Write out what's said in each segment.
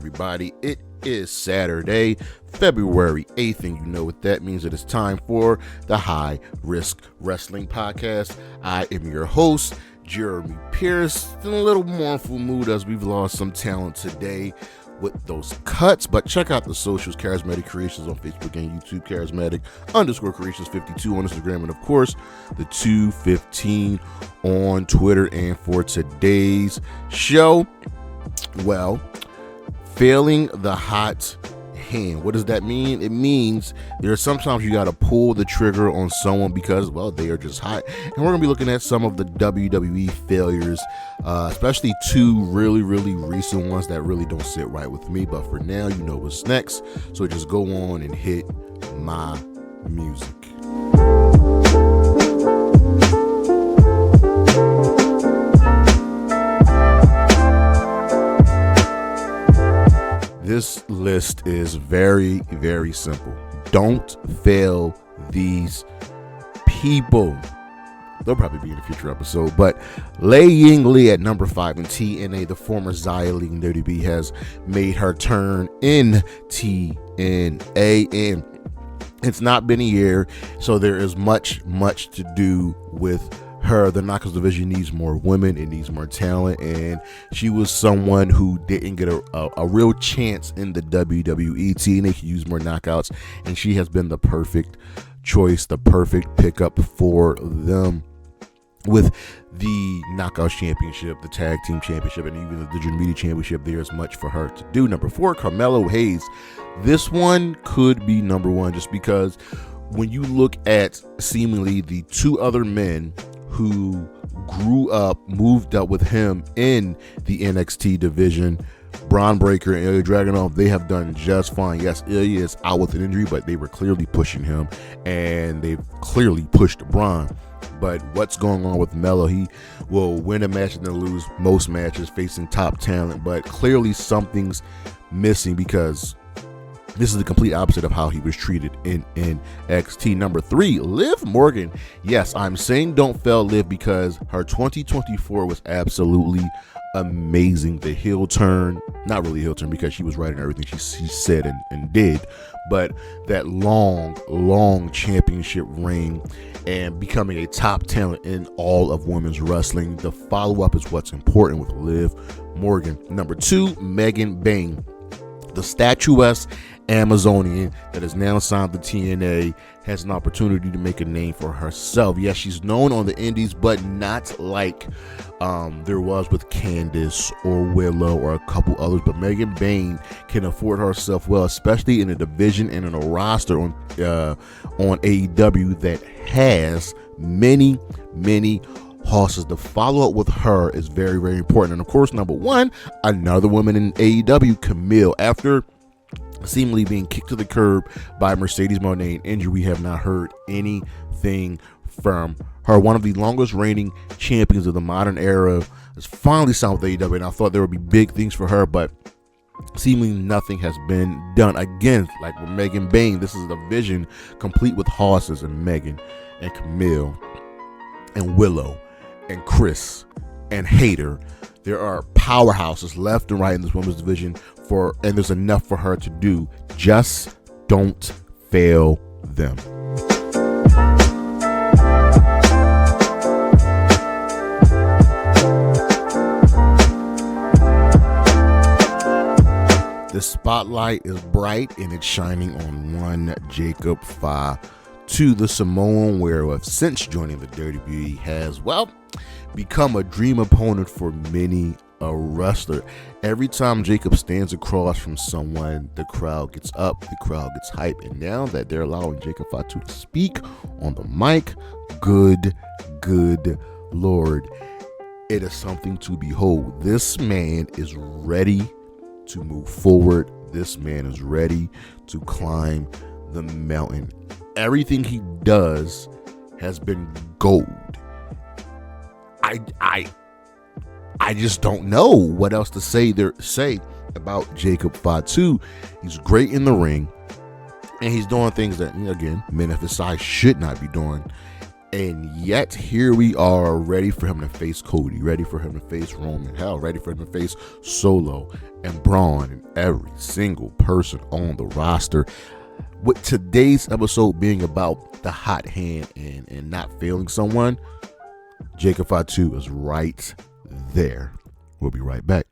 everybody. It is Saturday, February 8th, and you know what that means. It is time for the High Risk Wrestling Podcast. I am your host, Jeremy Pierce. In a little mournful mood as we've lost some talent today with those cuts, but check out the socials, Charismatic Creations on Facebook and YouTube, Charismatic_Creations52 on Instagram, and of course the 215 on Twitter. And for today's show, well, failing the hot hand. What does that mean? It means there's sometimes you got to pull the trigger on someone because, well, they are just hot. And we're going to be looking at some of the WWE failures, especially two really recent ones that really don't sit right with me. But for now, you know what's next. So just go on and hit my music. This list is very simple. Don't fail these people. They'll probably be in a future episode, but Lei Ying Lee at number 5 in TNA, the former Xia Li in WWE, has made her turn in TNA, and it's not been a year, so there is much to do with her. The Knockouts division needs more women, it needs more talent, and she was someone who didn't get a real chance in the WWE. TNA could use more knockouts, and she has been the perfect choice, the perfect pickup for them. With the Knockouts Championship, the Tag Team Championship, and even the Digital Media Championship, there's much for her to do. Number 4, Carmelo Hayes. This one could be number 1 just because when you look at seemingly the two other men who grew up, moved up with him in the NXT division, Braun Breaker and Ilya Dragunov, they have done just fine. Yes, Ilya is out with an injury, but they were clearly pushing him, and they've clearly pushed Braun. But what's going on with Melo? He will win a match and then lose most matches facing top talent, but clearly something's missing because this is the complete opposite of how he was treated in NXT. Number 3, Liv Morgan. Yes, I'm saying don't fail Liv because her 2024 was absolutely amazing. The heel turn, not really heel turn because she was right in everything she said and did, but that long championship reign and becoming a top talent in all of women's wrestling. The follow-up is what's important with Liv Morgan. Number 2, Megan Bayne. The statuesque Amazonian that is now signed to TNA has an opportunity to make a name for herself. Yes, she's known on the indies, but not like there was with Candice or Willow or a couple others. But Megan Bayne can afford herself well, especially in a division and in a roster on AEW that has many horses. The follow-up with her is very important. And of course, number 1, another woman in AEW, Camille. After seemingly being kicked to the curb by Mercedes Moné injury, we have not heard anything from her. One of the longest reigning champions of the modern era is finally signed with AEW, and I thought there would be big things for her, but seemingly nothing has been done. Again, like with Megan Bayne, this is a vision complete with horses and Megan and Camille and Willow and Chris and Hayter. There are powerhouses left and right in this women's division and there's enough for her to do. Just don't fail them. The spotlight is bright and it's shining on one Jacob Fatu, the Samoan werewolf. Since joining the WWE has, well, become a dream opponent for many a wrestler. Every time Jacob stands across from someone, the crowd gets up, the crowd gets hype, and now that they're allowing Jacob Fatu to speak on the mic, good Lord, it is something to behold. This man is ready to move forward. This man is ready to climb the mountain. Everything he does has been gold. I just don't know what else to say about Jacob Fatu. He's great in the ring, and he's doing things that, again, men of his size should not be doing. And yet here we are, ready for him to face Cody, ready for him to face Roman, hell, ready for him to face Solo and Braun and every single person on the roster. With today's episode being about the hot hand and not failing someone, Jacob Fatu is right there. We'll be right back.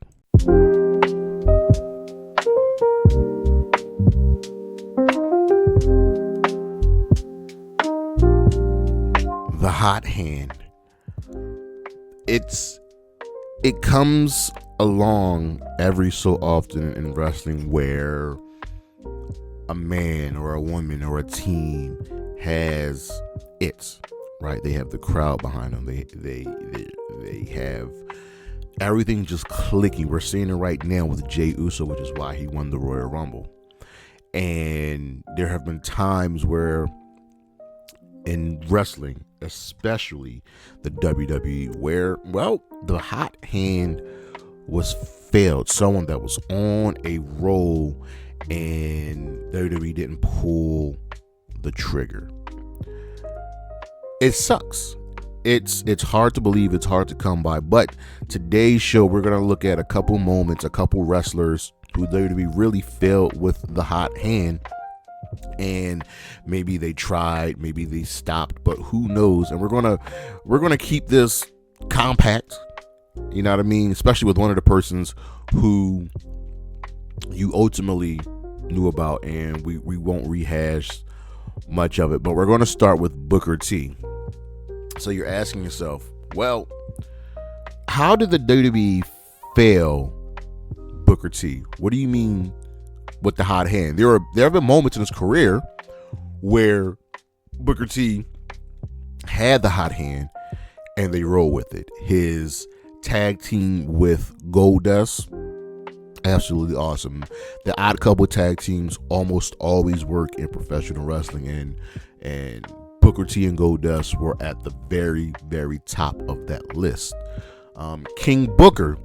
The hot hand. It comes along every so often in wrestling where a man or a woman or a team has it, right? They have the crowd behind them. They have everything just clicking. We're seeing it right now with Jey Uso, which is why he won the Royal Rumble. And there have been times where in wrestling, especially the WWE, where, well, the hot hand was failed. Someone that was on a roll and WWE didn't pull the trigger. It sucks. It's hard to believe, it's hard to come by, but today's show, we're going to look at a couple moments, a couple wrestlers who WWE really failed with the hot hand. And maybe they tried, maybe they stopped, but who knows? And we're gonna keep this compact, you know what I mean? Especially with one of the persons who you ultimately knew about, and we won't rehash much of it. But we're gonna start with Booker T. So you're asking yourself, well, how did the WWE fail Booker T? What do you mean with the hot hand? There have been moments in his career where Booker T had the hot hand and they roll with it. His tag team with Goldust, absolutely awesome. The Odd Couple tag teams almost always work in professional wrestling, and Booker T and Goldust were at the very, very top of that list. King Booker,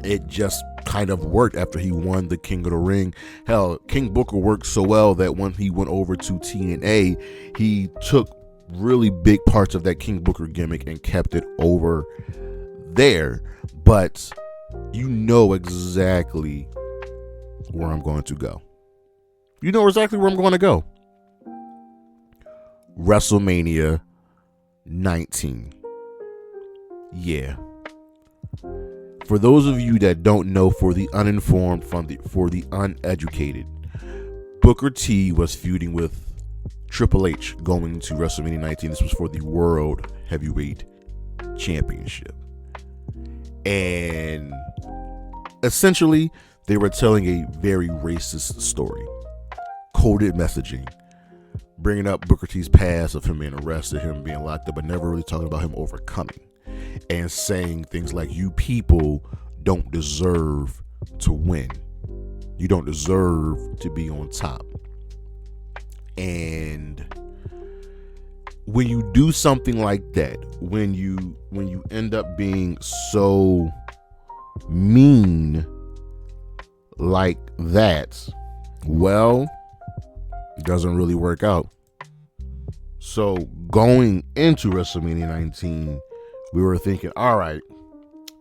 it just kind of worked after he won the King of the Ring. Hell, King Booker worked so well that when he went over to TNA, he took really big parts of that King Booker gimmick and kept it over there. But you know exactly where I'm going to go. You know exactly where I'm going to go. WrestleMania 19. Yeah. For those of you that don't know, for the uninformed, for the uneducated, Booker T was feuding with Triple H going to WrestleMania 19. This was for the World Heavyweight Championship. And essentially, they were telling a very racist story. Coded messaging. Bringing up Booker T's past of him being arrested, him being locked up, but never really talking about him overcoming. And saying things like, you people don't deserve to win. You don't deserve to be on top. And when you do something like that, when you end up being so mean like that, well, it doesn't really work out. So going into WrestleMania 19, we were thinking, all right,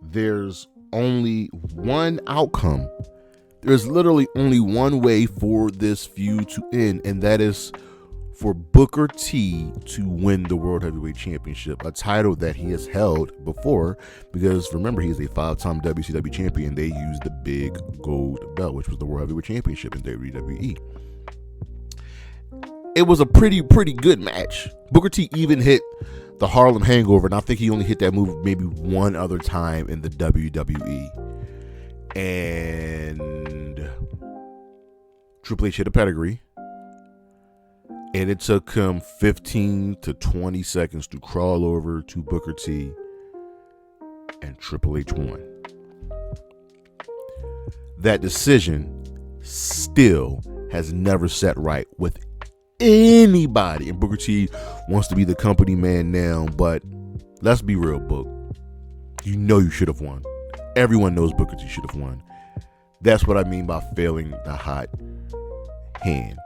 there's only one outcome. There's literally only one way for this feud to end, and that is for Booker T to win the World Heavyweight Championship, a title that he has held before, because remember, he's a 5-time WCW champion. They used the big gold belt, which was the World Heavyweight Championship in WWE. It was a pretty good match. Booker T even hit the Harlem Hangover, and I think he only hit that move maybe one other time in the WWE. And Triple H hit a pedigree, and it took him 15 to 20 seconds to crawl over to Booker T, and Triple H won. That decision still has never set right with anybody, and Booker T wants to be the company man now, but let's be real, Book. You know you should have won. Everyone knows Booker T should have won. That's what I mean by failing the hot hand.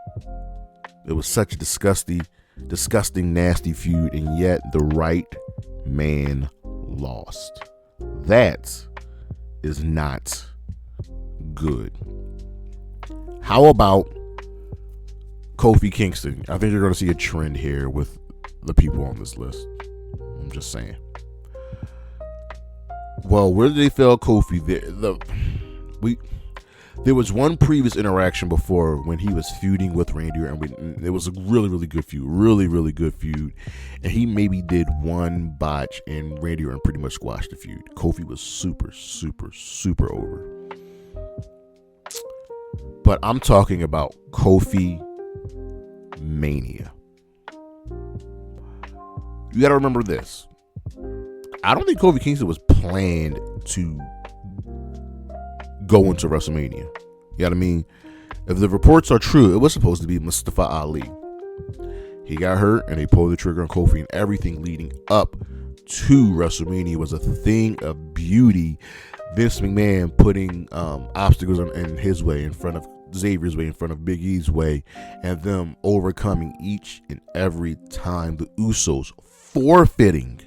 It was such a disgusting disgusting, nasty feud, and yet the right man lost. That is not good. How about Kofi Kingston? I think you're going to see a trend here with the people on this list. I'm just saying. Well, where did they fail Kofi? There was one previous interaction before when he was feuding with Randy Orton, and it was a really, really good feud. Really, really good feud. And he maybe did one botch, and Randy Orton pretty much squashed the feud. Kofi was super, super, super over. But I'm talking about Kofi Mania. You got to remember this. I don't think Kofi Kingston was planned to go into WrestleMania. You know what I mean? If the reports are true, it was supposed to be Mustafa Ali. He got hurt and they pulled the trigger on Kofi, and everything leading up to WrestleMania was a thing of beauty. Vince McMahon putting obstacles in his way, in front of Xavier's way, in front of Big E's way, and them overcoming each and every time. The Usos forfeiting,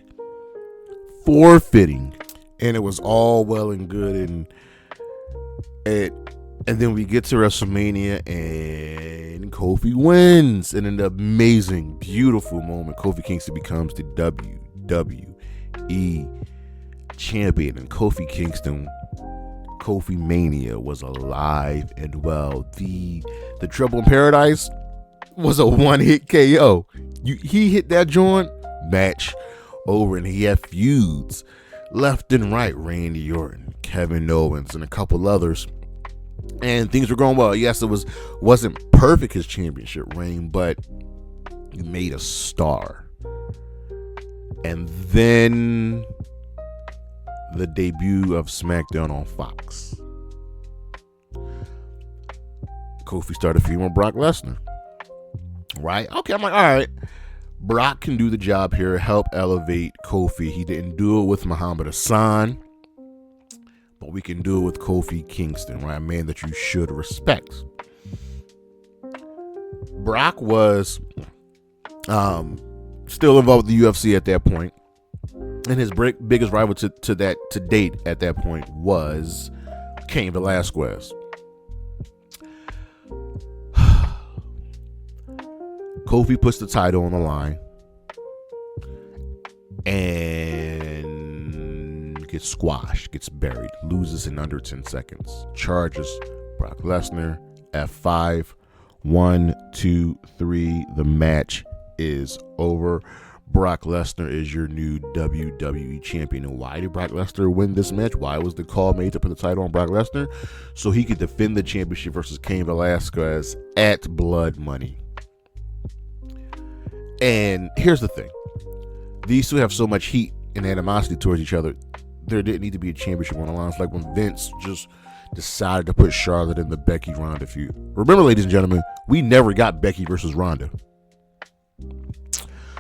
and it was all well and good, and then we get to WrestleMania and Kofi wins in an amazing, beautiful moment. Kofi Kingston becomes the WWE champion, and Kofi Mania was alive and well. The Trouble in Paradise was a one-hit KO. He hit that joint, match over, and he had feuds left and right. Randy Orton, Kevin Owens, and a couple others, and things were going well. Yes, it wasn't perfect, his championship reign, but he made a star. And then the debut of SmackDown on Fox. Kofi started feuding with Brock Lesnar. Right? Okay, I'm like, all right. Brock can do the job here, help elevate Kofi. He didn't do it with Muhammad Hassan, but we can do it with Kofi Kingston, right? A man that you should respect. Brock was still involved with the UFC at that point, and his biggest rival to date at that point was Cain Velasquez. Kofi puts the title on the line and gets squashed, gets buried, loses in under 10 seconds. Charges Brock Lesnar. F5. 1, 2, 3. The match is over. Brock Lesnar is your new WWE champion. And why did Brock Lesnar win this match? Why was the call made to put the title on Brock Lesnar? So he could defend the championship versus Cain Velasquez at Blood Money. And here's the thing. These two have so much heat and animosity towards each other. There didn't need to be a championship on the line. It's like when Vince just decided to put Charlotte in the Becky Ronda feud. Remember, ladies and gentlemen, we never got Becky versus Ronda.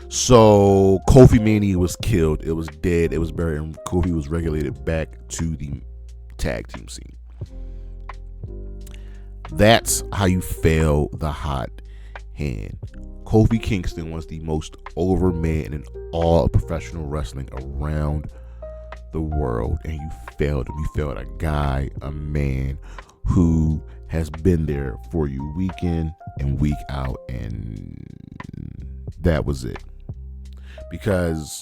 So Kofi Mania was killed. It was dead. It was buried. And Kofi was relegated back to the tag team scene. That's how you fail the hot hand. Kofi Kingston was the most over man in all of professional wrestling around the world, and you failed him. You failed a guy, a man who has been there for you week in and week out, and that was it. Because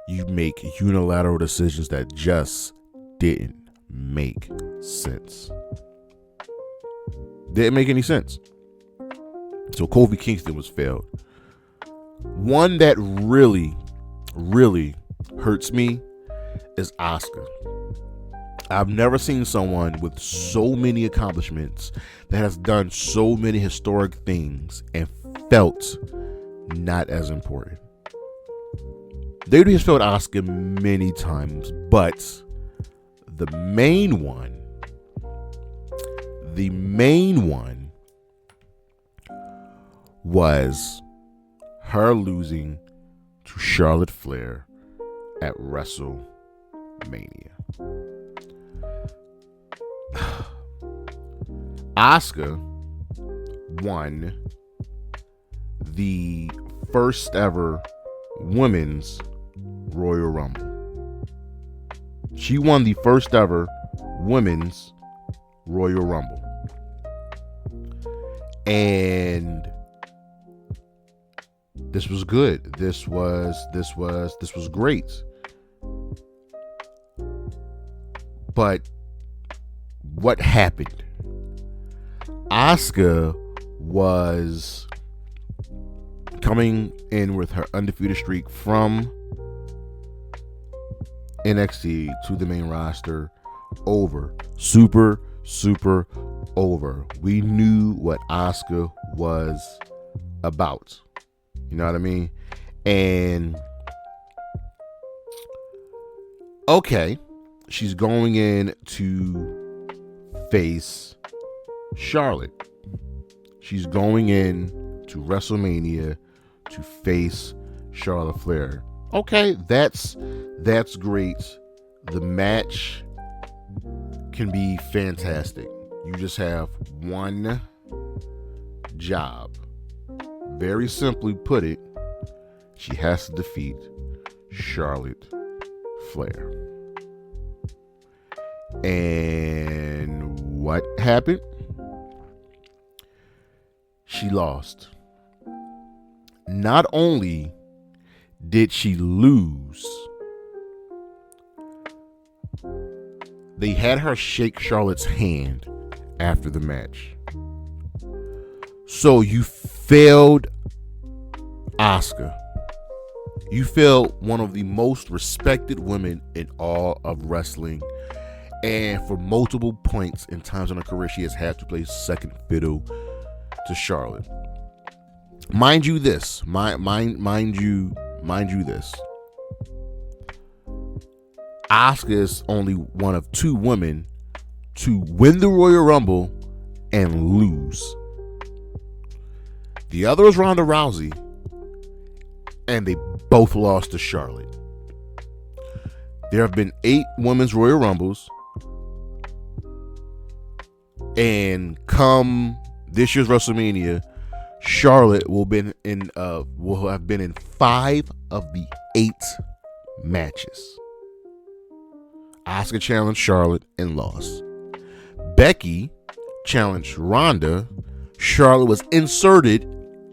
you make unilateral decisions that just didn't make sense. Didn't make any sense. So Kofi Kingston was failed. One that really, really hurts me is Asuka. I've never seen someone with so many accomplishments that has done so many historic things and felt not as important. WWE has failed Asuka many times, but the main one was her losing to Charlotte Flair at WrestleMania. Asuka won the first ever women's Royal Rumble. She won the first ever women's Royal Rumble. And this was good. This was great. But what happened? Asuka was coming in with her undefeated streak from NXT to the main roster. Over. Super over. We knew what Asuka was about. You know what I mean? And okay, she's going in to face Charlotte. She's going in to WrestleMania to face Charlotte Flair. Okay, that's great. The match can be fantastic. You just have one job. Very simply put it, she has to defeat Charlotte Flair. And what happened? She lost. Not only did she lose, they had her shake Charlotte's hand after the match. So you failed Asuka. You failed one of the most respected women in all of wrestling. And for multiple points in times in her career, she has had to play second fiddle to Charlotte. Mind you this. Mind you this. Asuka is only one of two women to win the Royal Rumble and lose. The other is Ronda Rousey, and they both lost to Charlotte. There have been 8 women's Royal Rumbles, and come this year's WrestleMania, Charlotte will have been in 5 of the 8 matches. Asuka challenged Charlotte and lost. Becky challenged Ronda. Charlotte was inserted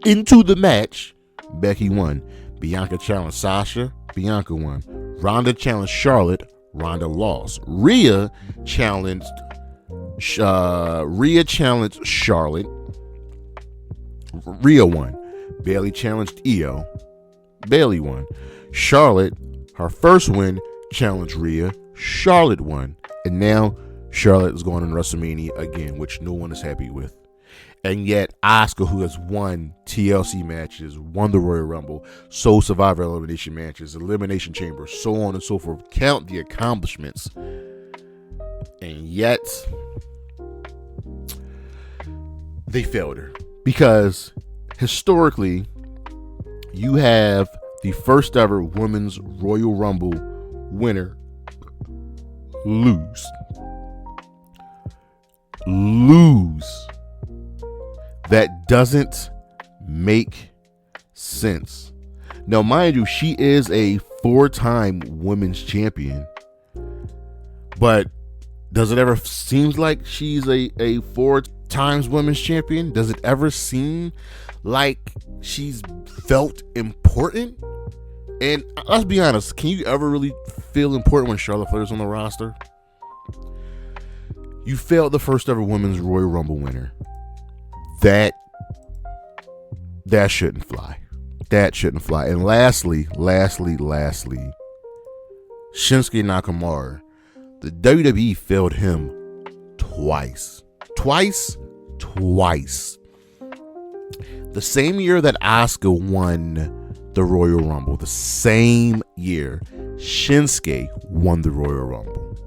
into the match. Becky won. Bianca challenged Sasha. Bianca won. Ronda challenged Charlotte. Ronda lost. Rhea challenged Charlotte. Rhea won. Bayley challenged Io. Bayley won. Charlotte, her first win, challenged Rhea. Charlotte won. And now Charlotte is going on WrestleMania again, which no one is happy with. And yet Asuka, who has won TLC matches, won the Royal Rumble, so Survivor Elimination matches, Elimination Chamber, so on and so forth, count the accomplishments. And yet they failed her. Because historically, you have the first ever women's Royal Rumble winner lose. That doesn't make sense. Now, mind you, she is a 4-time women's champion. But does it ever seem like she's a 4 times women's champion? Does it ever seem like she's felt important? And let's be honest, can you ever really feel important when Charlotte Flair's on the roster? You failed the first ever women's Royal Rumble winner. That shouldn't fly. That shouldn't fly. And lastly, Shinsuke Nakamura. The WWE failed him twice. The same year that Asuka won the Royal Rumble, the same year Shinsuke won the Royal Rumble.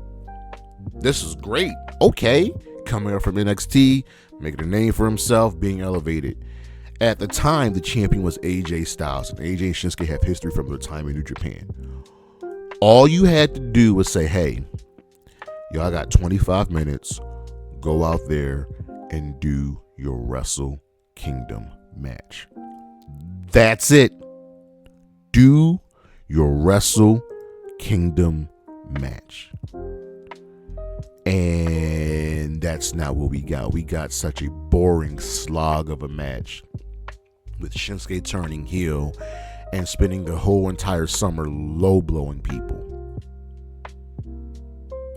This is great. Okay, coming up from NXT, making a name for himself, being elevated. At the time, the champion was AJ Styles, and AJ and Shinsuke have history from their time in New Japan. All you had to do was say, hey, y'all got 25 minutes. Go out there and do your Wrestle Kingdom match. That's it. Do your Wrestle Kingdom match. And that's not what we got. We got such a boring slog of a match with Shinsuke turning heel and spending the whole entire summer low blowing people.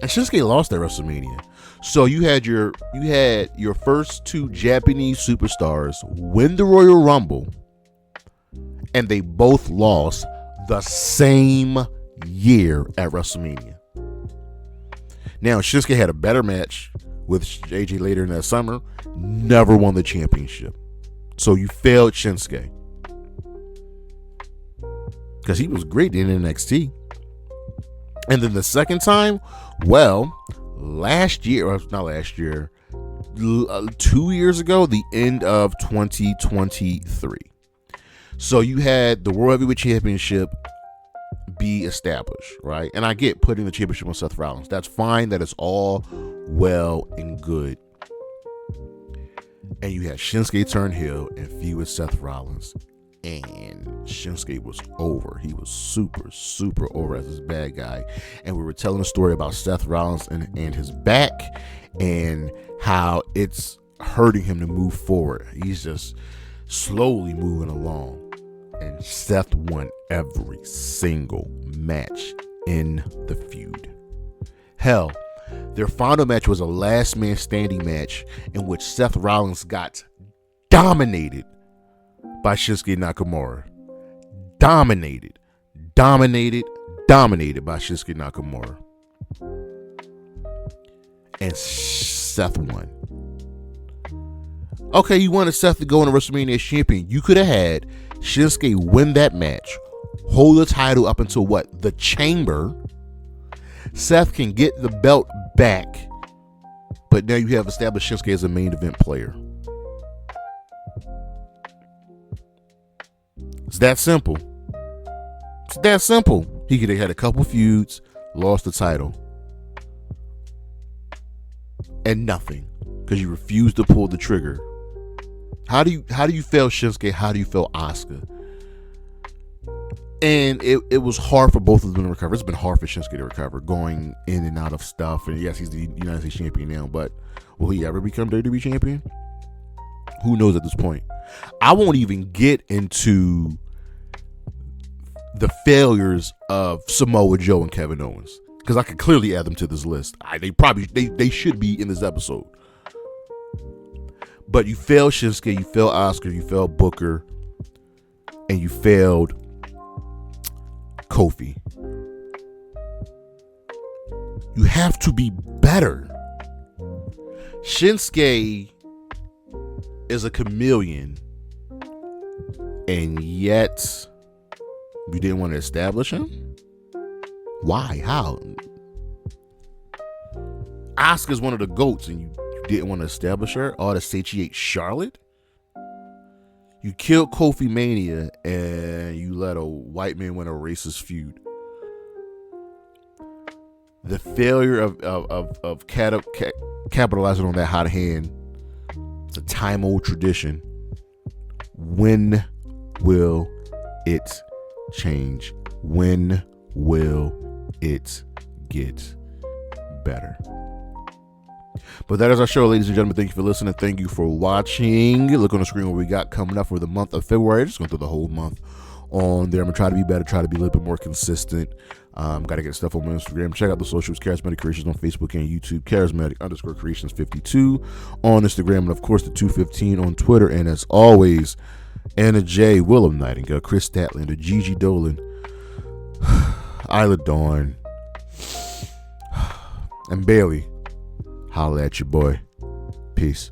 And Shinsuke lost at WrestleMania. So you had your first two Japanese superstars win the Royal Rumble, and they both lost the same year at WrestleMania. Now, Shinsuke had a better match with AJ later in that summer, never won the championship. So you failed Shinsuke. Because he was great in NXT. And then the second time, well, not last year, 2 years ago, the end of 2023. So you had the World Heavyweight Championship be established, right? And I get putting the championship on Seth Rollins. That's fine. That is all well and good. And you had Shinsuke turn heel and feud with Seth Rollins. And Shinsuke was over. He was super, super over as this bad guy. And we were telling a story about Seth Rollins and his back and how it's hurting him to move forward. He's just slowly moving along. And Seth won every single match in the feud. Hell, their final match was a last man standing match in which Seth Rollins got dominated by Shinsuke Nakamura. Dominated by Shinsuke Nakamura. And Seth won. Okay, you wanted Seth to go into WrestleMania as champion. You could have had Shinsuke win that match, hold the title up until what? The Chamber. Seth can get the belt back, but now you have established Shinsuke as a main event player. It's that simple. It's that simple. He could have had a couple feuds, lost the title, and nothing because you refused to pull the trigger. How do you fail Shinsuke? How do you fail Asuka? And it was hard for both of them to recover. It's been hard for Shinsuke to recover, going in and out of stuff. And yes, he's the United States champion now, but will he ever become WWE champion? Who knows at this point? I won't even get into the failures of Samoa Joe and Kevin Owens because I could clearly add them to this list. They should be in this episode. But you failed Shinsuke, you failed Asuka, you failed Booker, and you failed Kofi. You have to be better. Shinsuke is a chameleon, and yet you didn't want to establish him? Why? How? Asuka's one of the GOATs, and you didn't want to establish her or to satiate Charlotte? You killed Kofi Mania and you let a white man win a racist feud. The failure of capitalizing on that hot hand, it's a time-old tradition. When will it change? When will it get better? But that is our show, ladies and gentlemen. Thank you for listening. Thank you for watching. Look on the screen what we got coming up for the month of February. Just going through the whole month on there. I'm going to try to be better, try to be a little bit more consistent. Got to get stuff on my Instagram. Check out the socials, Charismatic Creations on Facebook and YouTube, Charismatic_Creations52 on Instagram, and of course the 215 on Twitter. And as always, Anna J, Willem Nightingale, Chris Statlander, Gigi Dolan, Isla Dawn, and Bailey. Holla at your boy. Peace.